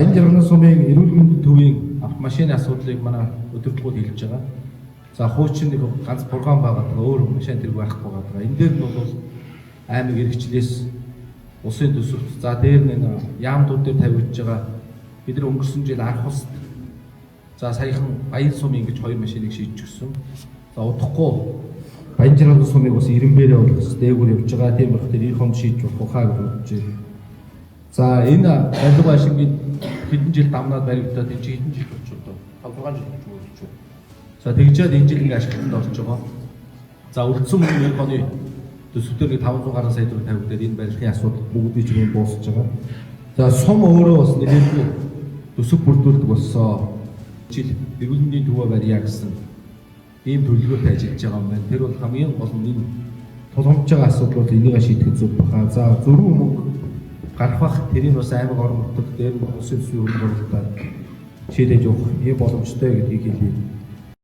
Баян жарганы сумын эрүүл мэндийн төвийн автомашины асуудлыг манай өдөртгүүд хэлж байгаа. За хуучин нэг ганц програм байгаа өөр машин тэрэг байхгүй байгаа. Энэ дээр нь бол аймаг иргэчлээс улсын төсөвт за дээр нэг яамдууд дээр тавьж байгаа бид нар өнгөрсөн жил анх ус за саяхан Баян сумын ингэж 2 машиныг шийдчихсэн. За удахгүй Баян жарганы сумыг бас ирэмбэрээ болгох дээгүүр явж байгаа. Тийм их тэр их он шийдэж болох хаа гэж бодож байна. За энэ барилга машингийн хэдэн жил дамнаад баригдаад энэ хэдэн жил болж одоо 5-6 жил болж байна. За тэгжээд энэ жил ингээ ашиглалтанд орж байгаа. За үлдсэн мөнгө оны төсөвтөр 500 гаруй сая төгрөг тавигдаад энэ барилгын асуудал бүгдийг чинь дуусж байгаа. За сум өөрөө бас нэлээдгүй төсөв бүрдүүлдэг болсон. Жил эрүүл мэндийн төвөө барья гэсэн ийм төлөвлөгөөтэй ажиллаж байгаа юм байна. Тэр бол хамгийн гол нь энэ тулгамж байгаа асуудал бол энийг шийдэх зөв баха. За зөрүү мөнгө гарах тэрийг бас аймаг орон нутгад дээр улсын төсвийн хөрөнгө оруулалтаар шийдэж явах ийм боломжтой гэдгийг хэлье.